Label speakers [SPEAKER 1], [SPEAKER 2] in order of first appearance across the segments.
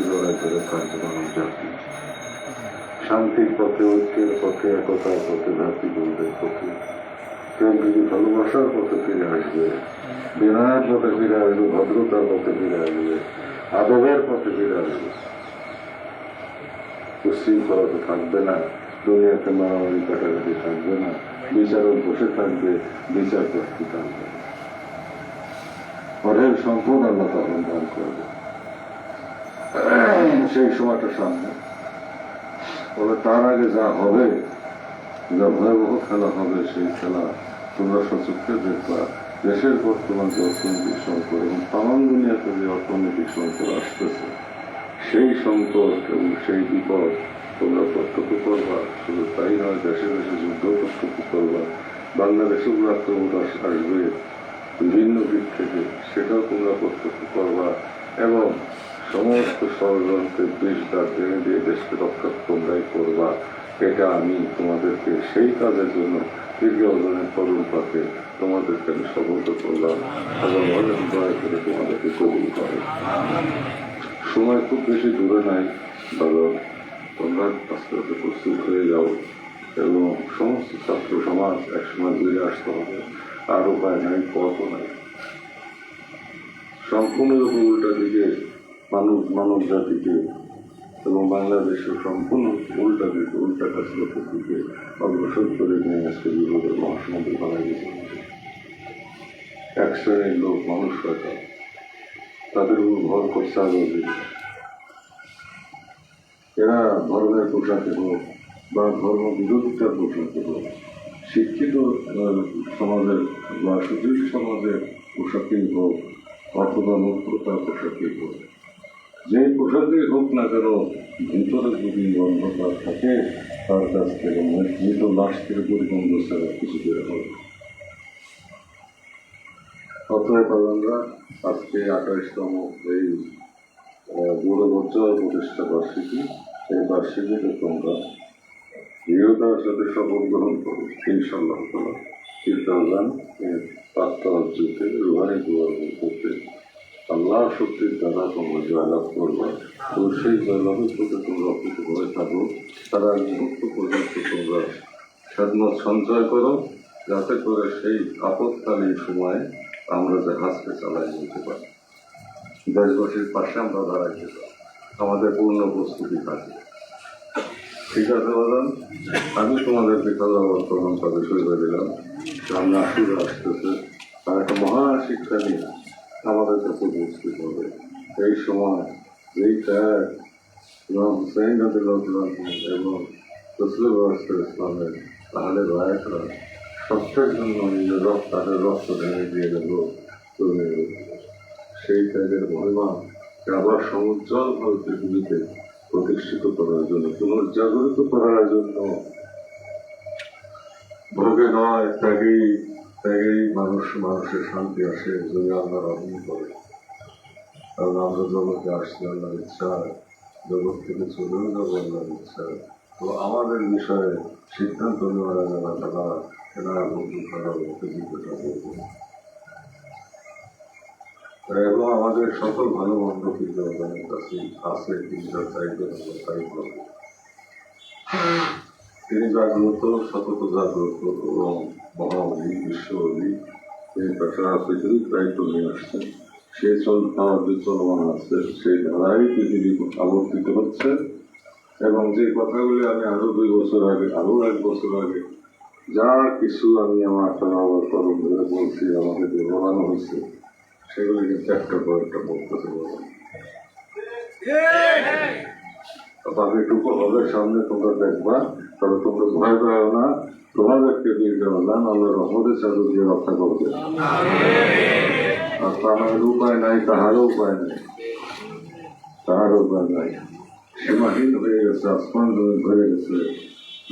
[SPEAKER 1] জড়ায় ধরে থাকবে মানব জাতি। শান্তির পথে, ঐক্যের পথে, একতার পথে, ভাতৃবন্ধের পথে, প্রেম যদি ভালোবাসার পথে ফিরে আসবে, বিনয়ের পথে ফিরে আসবে, ভদ্রতার পথে ফিরে আসবে, আদবের পথে ফিরে আসবে। উশৃঙ্খলা তো থাকবে না, দুনিয়াতে মারামারি কাটাকাটি থাকবে না, বিচারক বসে থাকবে, বিচার প্রার্থী থাকবে। পরের সম্পদ আল্লাহ তখন দান করবে। সেই সময়টা সামনে, তবে তার আগে যা হবে, যা ভয়াবহ খেলা হবে, সেই খেলা তোমরা সচক্ষে দেখবা। দেশের বর্তমান যে অর্থনৈতিক সংকট এবং তামাম দুনিয়াতে যে অর্থনৈতিক সংকট আসতেছে, সেই সংকট এবং সেই বিপদ তোমরা প্রত্যক্ষ করবা। শুধু তাই নয়, দেশে দেশে যুদ্ধ প্রত্যক্ষ করবা। বাংলাদেশেও আক্রমণ আসবে বিভিন্ন দিক থেকে, সেটাও তোমরা প্রত্যক্ষ করবা। এবং সমস্ত ষড়যন্ত্রে বিষ দাগ দিয়ে দেশকে রক্ষা তোমরাই করবা। এটা আমি তোমাদেরকে সেই কাজের জন্য দীর্ঘ অর্জনের কদম পাতে তোমাদেরকে আমি শপথ করলাম এবং অনেক দয়া করে তোমাদেরকে কবুল করে। সময় খুব বেশি দূরে নাই দাদা, তোমরা আস্তে আস্তে প্রস্তুত হয়ে যাও এবং সমস্ত ছাত্র সমাজ একসময় ঘুরে আসতে হবে। আর উপায় নাই, পথও নাই। সম্পূর্ণ উল্টা দিকে মানব জাতিকে এবং বাংলাদেশের সম্পূর্ণ উল্টা দিকে, উল্টা কাজগুলোর দিকে অগ্রসর করে নিয়ে আজকে বিপদের মহাসমুদ্র বানাই গেছে। এক শ্রেণীর লোক, মানুষ সরকার, তাদের উপর ভর করছে আরো। এরা ধর্মের পোশাকে হোক বা ধর্ম বিরোধিতার পোশাকে হোক, শিক্ষিত সমাজের বা সুদৃঢ় সমাজের পোশাকেই হোক অথবা মুক্ততার পোশাকেই হোক, যে পোশাকেই হোক না কেন, ভিতরে যদি অন্ধকার থাকে তার কাছ থেকে মৃত লাশ থেকে পরিবন্ধ ছাড়া কিছু বের হবে। অতএব আমরা আজকে 28তম এই গৌরবোজ্জ্বল প্রতিষ্ঠা বার্ষিকী, এই বার্ষিকীতে তোমরা দৃঢ়তার সাথে শপথ গ্রহণ করো ইনশাআল্লাহ তাআলা 2005 রুহানি দুয়ার করতে আল্লাহ শক্তির দ্বারা তোমরা জয়লাভ করবা। তো সেই জয়লাভের প্রতি তোমরা অকৃত হয়ে থাকো। তারা মুক্ত পর্যন্ত তোমরা খেদমত সঞ্চয় করো, যাতে করে সেই আপৎকালীন সময়ে আমরা জাহাজকে চালাই নিতে পারি, দেশবাসীর পাশে আমরা দাঁড়াইতে পারি, আমাদের পূর্ণ প্রস্তুতি থাকে। ঠিক আছে বলেন, আমি তোমাদেরকে খেলাবার প্রমাণ পাবে শুরু করে দিলাম। সামনে আসলে আসতেছে, আর একটা মহান শিক্ষা নিয়ে আমাদের কাছে উপস্থিত হবে। এই সময় যেই ত্যাগ ইমাম হুসাইন রাদিয়াল্লাহু এবং রাসূলুল্লাহ সাল্লাল্লাহু আলাইহি ওয়াসাল্লামের তাহলে রায়তরা সত্যের জন্য নিজের তাদের রক্ত ভেঙে দিয়ে গেল, সেই ত্যাগের মহিমা আবার সমুজ্জ্বলভাবে পৃথিবীতে প্রতিষ্ঠিত করার জন্য, পুনর্জাগরিত করার জন্য, ভোগে নয় ত্যাগেই মানুষের শান্তি আসে যদি আমরা রহম করে। কারণ আমরা জগতে আসছি আল্লাহর ইচ্ছায়, জগৎ থেকে চলেও যাবো আল্লাহর ইচ্ছায়। তো আমাদের বিষয়ে সিদ্ধান্ত নেওয়ার যারা এরা বন্ধু খারাপ জীবিকা করবো এবং আমাদের সকল ভালো মন্দ কিন্তু আমাদের কাছে আছে, কিন্তু চাইবে তাই করবো। তিনি জাগ্রত, সতত জাগ্রত এবং মহাবলী, বিশ্ববলী, তিনি তাছাড়া পৃথিবীর দায়িত্ব নিয়ে আসছেন। সেই চলমান আছে, সেই ধারাই পৃথিবী আবর্তিত হচ্ছে। এবং যে কথাগুলি আমি আরো 2 বছর আগে, আরো 1 বছর আগে যা কিছু আমি আমার তলাবার কলম ধরে বলছি, আমাকে যে বলানো হয়েছে, সেগুলি কিন্তু একটা পর একটা বলতেছে বলেন। বাকিটুকু হবে সামনে, তোমরা দেখবা। তবে তোমরা ভয় পাও না, তোমাদেরকে দিয়ে দেওয়া আল্লাহ রহমতের চাদর দিয়ে রক্ষা করবে। আর তাহার উপায় নাই, তাহারও উপায় নাই, সীমাহীন হয়ে গেছে, আসমান জমিন হয়ে গেছে,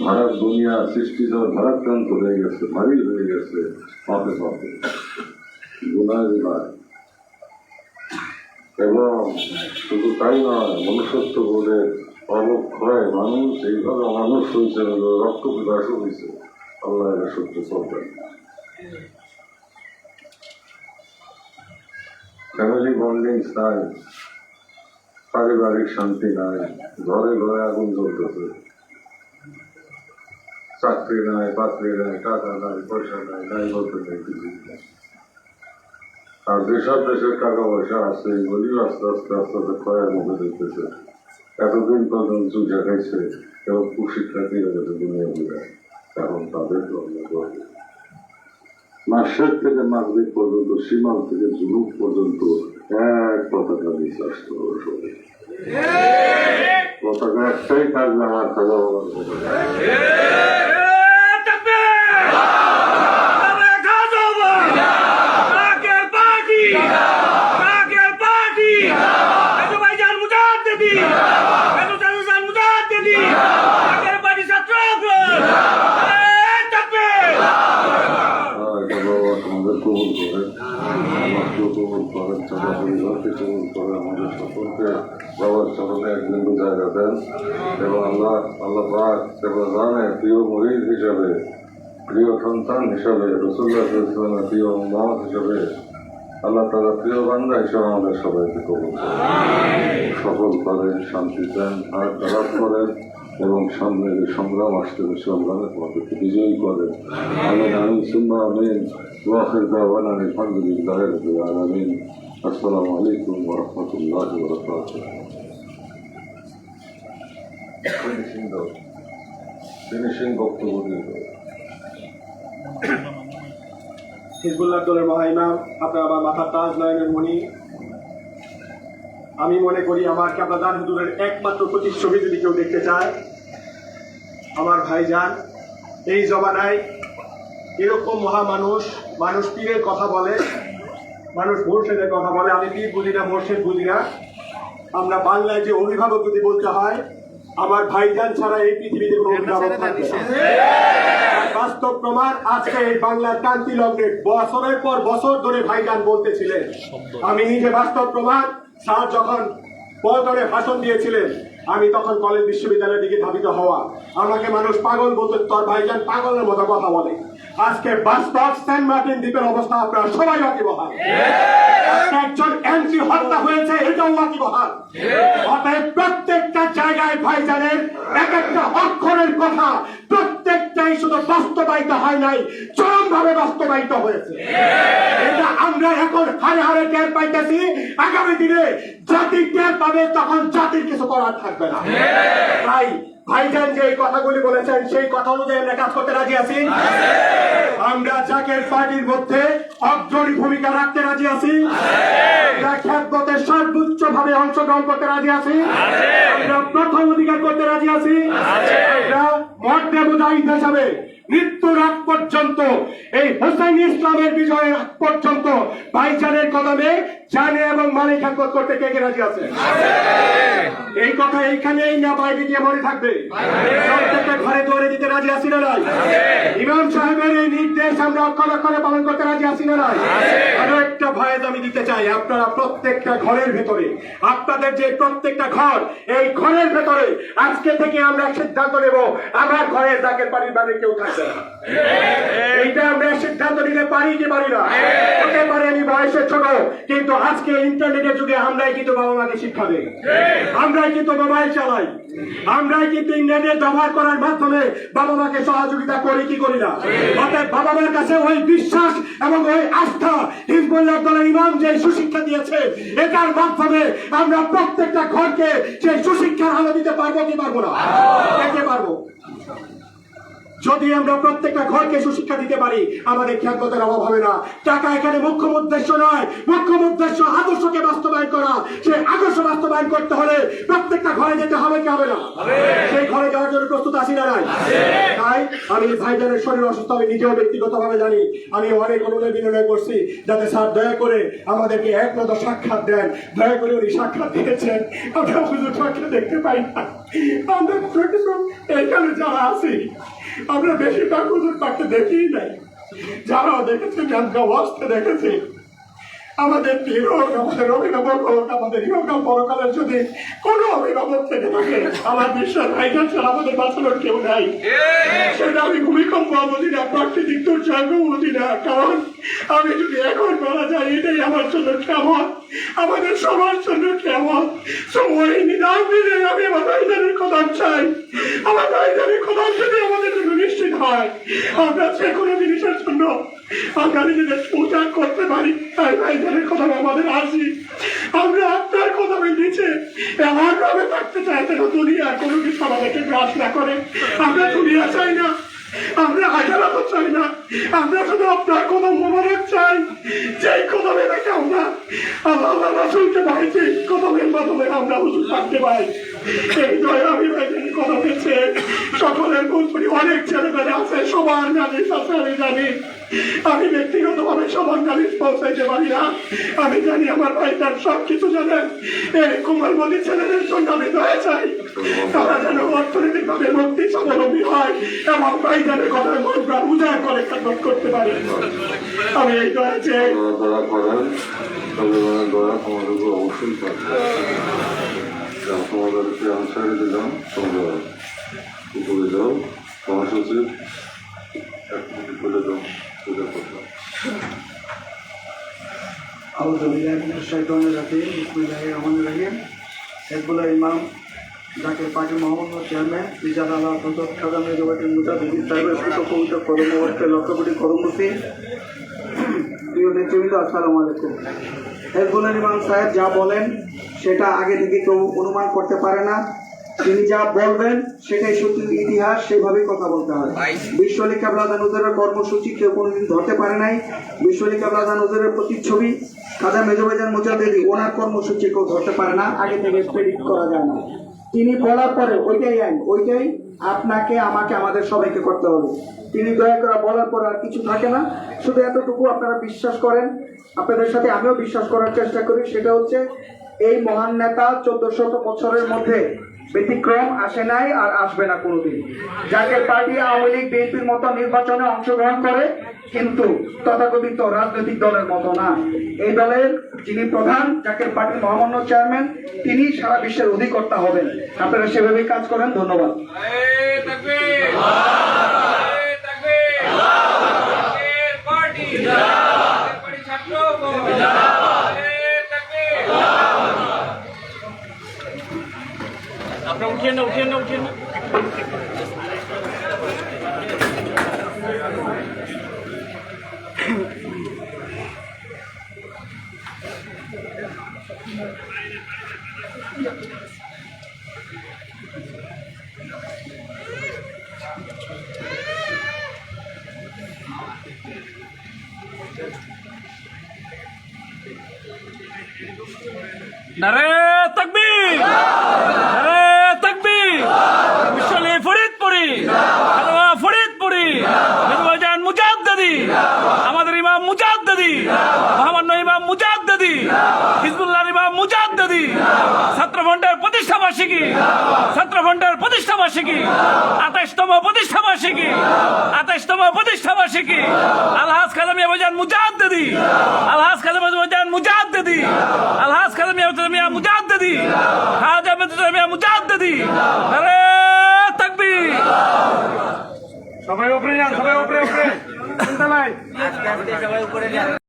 [SPEAKER 1] ভারত দুনিয়া সৃষ্টি যখন ভারাক্রান্ত হয়ে গেছে, ভারী হয়ে গেছে, পাপে গুনায় এবং শুধু তাই নয়, মনুষ্যত্ব বলে অবক্ষয় মানুষ এইভাবে মানুষ হয়েছে, রক্ত বিকাশ হয়েছে। আল্লাহ এটা সত্য করবেন। ফ্যামিলি বন্ডিং নাই, পারিবারিক শান্তি নাই, ঘরে ঘরে আগুন জ্বলতেছে, চাকরি নাই, বাকরি নাই, টাকা নাই, পয়সা নাই, নাই বলতে নেই কিছু নেই। আর যেসব দেশের টাকা পয়সা আছে এগুলিও আস্তে আস্তে আস্তে আস্তে ক্ষয়ের মুখে দেখতেছে। এতদিন পর্যন্ত যুদ্ধ খাইছে এবং কুশিক্ষা দিয়ে গেছে দুনিয়া ঘুরে, এখন তাদেরকে আমরা করবো। মাসের থেকে মাগরিব পর্যন্ত, সীমান্ত থেকে জুনুব পর্যন্ত এক পতাকা বিশ্বাস করবো সবাই। পতাকা একটাই থাকবে, আমার থাকা বলার পতাকা। আমাদের সকলকে বাবার চরণে একদিন জায়গা দেন এবং আল্লাহ আল্লাহ পাক সেবা জানে প্রিয় মুরিদ হিসাবে, প্রিয় সন্তান হিসাবে, রাসূলুল্লাহ সাল্লাল্লাহু আলাইহি ওয়াসাল্লামের প্রিয় উম্মত হিসাবে, আল্লাহ তাআলা প্রিয় বান্দা হিসাবে আমাদের সবাইকে কবুল করেন, সফল করেন, শান্তি দেন, আর খারাপ করেন এবং সামনে যে সংগ্রাম আসতে সংগ্রামে তোমাদেরকে বিজয়ী করেন। আমিন আমিন সুম্মা আমিন। ওয়া আখির দাওয়ানা আলহামদুলিল্লাহি রাব্বিল আলামিন। আসসালামু আলাইকুম ওয়া রাহমাতুল্লাহি ওয়া বারাকাতুহু। ফিনিশিং বক্তব্য দিন।
[SPEAKER 2] হিজবুল্লাহ দলের মহাইমাম, আপনার আমার মাথার তাজ নয়নের মণি, আমি মনে করি আমার কেবলাদান হুজুরের একমাত্র প্রতিচ্ছবি যদি কেউ দেখতে চায়, আমার ভাইজান। এই জমানায় এরকম মহামানুষ, মানুষ পীরের কথা বলে, মানুষ মোর্শেদের কথা বলে। আমি পীর বুঝি না, মোর্শেদ বুঝি না। আমরা বাংলায় যে অভিভাবক যদি বলতে হয়, আমার ভাইজান ছাড়া এই পৃথিবীতে কোনো অভিভাবক থাকবে না। বাস্তব প্রমাণ আজকে এই বাংলার ক্রান্তি লগ্নে বছরের পর বছর ধরে ভাইজান বলতেছিলেন। আমি নিজে বাস্তব প্রমাণ। স্যার যখন পল্টনে ভাষণ দিয়েছিলেন, আমি তখন কলেজ বিশ্ববিদ্যালয়ের দিকে ধাবিত হওয়া, আমাকে মানুষ পাগল বলতো, তোর ভাইজান পাগলের মতো কথা বলে। আজকে বাস্তব সেন্ট মার্টিন দ্বীপের অবস্থা আপনারা সবাই ওয়াকিবহাল। একজন এমসি হত্যা হয়েছে, এটাও ওয়াকিবহাল। অতএব প্রত্যেকটা জায়গায় ভাইজানের এক একটা অক্ষরের কথা প্রত্যেকটাই শুধু বাস্তবায়িত হয় নাই, চরমভাবে বাস্তবায়িত হয়েছে। এটা আমরা এখন হারে হারে টের পাইতেছি। আগামী দিনে জাতি টের পাবে, তখন জাতির কিছু করার থাকবে না। তাই ভাইজান যে কথাগুলি বলেছেন, সেই কথা অনুযায়ী আমরা কাজ করতে রাজি আছি। আমরা জাকের পার্টির মধ্যে অগ্রণী ভূমিকা রাখতে রাজি আছি। আমরা খ্যাতমতে সর্বোচ্চ ভাবে অংশগ্রহণ করতে রাজি আছি। আমরা প্রথম অধিকার করতে রাজি আছি। আমরা মর্দে মুজাহিদ হিসাবে মৃত্যুর আগ পর্যন্ত, এই হোসেন ইসলামের বিজয়ের আগ পর্যন্ত ভাইজানের কদমে জানে এবং মালিক খেদমত করতে কে কে রাজি আছে? এই কথা এইখানেই না বাইরে গিয়ে মনে থাকবে। প্রত্যেকটা ঘরে দৌড়ে দিতে রাজি আছি না নাই? ইমাম সাহেবের এই নির্দেশ আমরা অক্ষরে অক্ষরে পালন করতে রাজি আছি না নাই? আরো একটা ভয়েস আমি দিতে চাই, আপনারা প্রত্যেকটা ঘরের ভেতরে, আপনাদের যে প্রত্যেকটা ঘর, এই ঘরের ভেতরে আজকে থেকে আমরা সিদ্ধান্ত নেব, আমার ঘরের জাকের বাড়ির বাইরে কেউ থাকবে না। এইটা আমরা সিদ্ধান্ত নিতে পারি কি পারি না? হতে পারে আমি বয়সে ছোট, কিন্তু আজকে ইন্টারনেটের যুগে আমরাই কিন্তু বাবা মাকে শিক্ষা দেই, আমরাই কিন্তু মোবাইল চালাই, আমরাই কিন্তু ইন্টারনেট ব্যবহার করার মাধ্যমে বাবা মাকে সহযোগিতা করি কি করি না? অর্থাৎ বাবা মার কাছে ওই বিশ্বাস এবং ওই আস্থা হিজবুল্লাহ দলের ইমাম যে সুশিক্ষা দিয়েছে, এটার মাধ্যমে আমরা প্রত্যেকটা ঘরকে সেই সুশিক্ষার আলো দিতে পারবো কি পারবো না? দেখতে পারবো। যদি আমরা প্রত্যেকটা ঘরকে সুশিক্ষা দিতে পারি, আমাদের খ্যাতমতের অভাব হবে না। টাকা এখানে মুখ্য উদ্দেশ্য নয়, মুখ্য উদ্দেশ্য আদর্শকে বাস্তবায়ন করা। সেই আদর্শ বাস্তবায়ন করতে হলে প্রত্যেকটা ঘরে যেতে হবে কি হবে না? সেই ঘরে যাওয়ার জন্য প্রস্তুত আছি না নাই? তাই আমি ভাইজানের শরীর অসুস্থ, আমি নিজেও ব্যক্তিগতভাবে জানি। আমি অনেক অনুনয় বিনয় করছি যাতে স্যার দয়া করে আমাদেরকে এক নজর সাক্ষাৎ দেন। দয়া করে উনি সাক্ষাৎ দিয়েছেন, আমরা হুজুর সাক্ষাৎ দেখতে পাই না। আমরা এখানে যারা আছি, আমরা বেশিরভাগ হুজুর পাককে দেখি নাই। যারাও দেখেছেন, আমরা অবস্থা দেখেছি। আমাদের পীর হোক, আমাদের অভিভাবক হোক, আমাদের ইহকাল পরকালের যদি কোনো অভিভাবক থেকে থাকে, আমার বিশ্বাস ভাইজান ছাড়া আমাদের বাঁচানোর কেউ নাই। সেটা আমি ভূমিকম্প বুঝি না, প্রাকৃতিক দুর্যোগ বুঝি না, কারণ আমি যদি এখন মারা যাই এটাই আমার জন্য কেমন, আমাদের সবার জন্য কেমন। ওই নিদান দিলে আমি আমার ভাইজানের কথা চাই, আমার ভাইজানের কথা যদি আমাদের জন্য নিশ্চিত হয়, আমরা যে কোনো জিনিসের জন্য আমরা নিজেদের পূজা করতে পারি। তাই ভাইজানের কথা আমাদের আসি, আমরা আপনার কথা নিচে এমন ভাবে থাকতে চাই যেন দুনিয়া কোনো কিছু আমাদেরকে গ্রাস না করে। আমরা দুনিয়া চাই না, আমরা আদালত চাই না, আমরা শুধু আপনার কোনো মোবারক চাই, যেই কদমে রেখে আমরা আল্লাহ রাসূলকে পাইছি, কদমের মাধ্যমে আমরা হুজুর থাকতে পাই। এই দয়া আমি ভাইজানের কথা পেয়েছে, সকলের মন্ত্রী অনেক ছেলেমেয়ে আছে, সবার নালিশ আছে আমি জানি। আমি ব্যক্তিগতভাবে সবার নালিশ পৌঁছাইতে পারি না, আমি জানি আমার ভাইজান সব কিছু জানেন। এই কোমলমতি ছেলেদের জন্য আমি দয়া চাই, তারা যেন অর্থনৈতিকভাবে মুক্তি স্বাবলম্বী হয় এবং ভাইজানের কথায় মনটা উজাড় করে খেদমত করতে পারে। আমি এই দয়া চাই।
[SPEAKER 1] দয়া করেন, তবে দয়া আমাদের উপর অবশ্যই থাকবে। তোমাদেরকে আমি ছেড়ে দিলাম, তোমরা উপরে যাও, মহাসচিব এক মিনিট বলে দাও পূজা করলাম।
[SPEAKER 3] হেজবুল্লাহ ইমাম জাকির পার্টি মোহাম্মদ চেয়ারম্যান রিজাদ আল্লাহ হজরত খাজা মেজবাটির মুজাহিদিন সাহেবের সুপবিত্র কর্মবর্ষে লক্ষ কোটি কর্মসূচি। প্রিয় নেতৃবৃন্দ, আসসালামু আলাইকুম। হেজবুল্লাহ ইমাম সাহেব যা বলেন সেটা আগে থেকে কেউ অনুমান করতে পারে না, তিনি যা বলবেন সেটাই সত্যি ইতিহাস, সেভাবেই কথা বলতে হয়। বিশ্ব আলী কেবলা হুজুরের কর্মসূচি কেউ কোনোদিন ধরতে পারে নাই। বিশ্ব আলী কেবলা হুজুরের প্রতিচ্ছবি খাজা মেজবাজান মুজাদ্দিদি, ওনার কর্মসূচি কেউ ধরতে পারে না, আগে থেকে প্রেডিক্ট করা যায় না। তিনি বলার পরে ওইটাই আইন, ওইটাই আপনাকে আমাকে আমাদের সবাইকে করতে হবে। তিনি দয়া করে বলার পর আর কিছু থাকে না, শুধু এতটুকু আপনারা বিশ্বাস করেন, আপনাদের সাথে আমিও বিশ্বাস করার চেষ্টা করি। সেটা হচ্ছে এই মহান নেতা 1400 বছরের মধ্যে ব্যতিক্রম আসে নাই আর আসবে না কোনোদিন। জাকের পার্টি আওয়ামী লীগ বিএনপির মতো নির্বাচনে অংশগ্রহণ করে, কিন্তু তথাকথিত রাজনৈতিক দলের মতো না। এই দলের যিনি প্রধান জাকের পার্টির মহামান্য চেয়ারম্যান, তিনি সারা বিশ্বের অধিকর্তা হবেন। আপনারা সেভাবেই কাজ করেন। ধন্যবাদ।
[SPEAKER 4] আপনারা উঠিয়ে না নারে তাকবীর, নারে তাকবীর। বিশ্বলে ফরিদপুরি, হালওয়া ফরিদপুরি, মেজবাজান মুজাদ্দিদি, আমাদের ইমাম মুজাদ্দিদি, মহামান্য ইমাম মুজাদ্দিদি, হিজবুল্লাহর ইমাম মুজাদ্দিদি, ছাত্র ফ্রন্টের প্রতিষ্ঠা বার্ষিকী, ছাত্র ফ্রন্টের প্রতিষ্ঠা বার্ষিকী, 28তম প্রতিষ্ঠা বার্ষিকী, 28তম প্রতিষ্ঠা বার্ষিকী। আলহাজ খাজা মেজবাজান মুজাদ্দিদি, আলহাজ খাজা মেজবাজান মুজাদ্দিদি, আলহাজ খাজা মেজবাজান মুজাদ্দিদি, খাজা মেজবাজান মুজাদ্দিদি। নারে তাকবীর।
[SPEAKER 2] সবাই উপরে যান, সবাই উপরে উপরে চিন্তা নাই।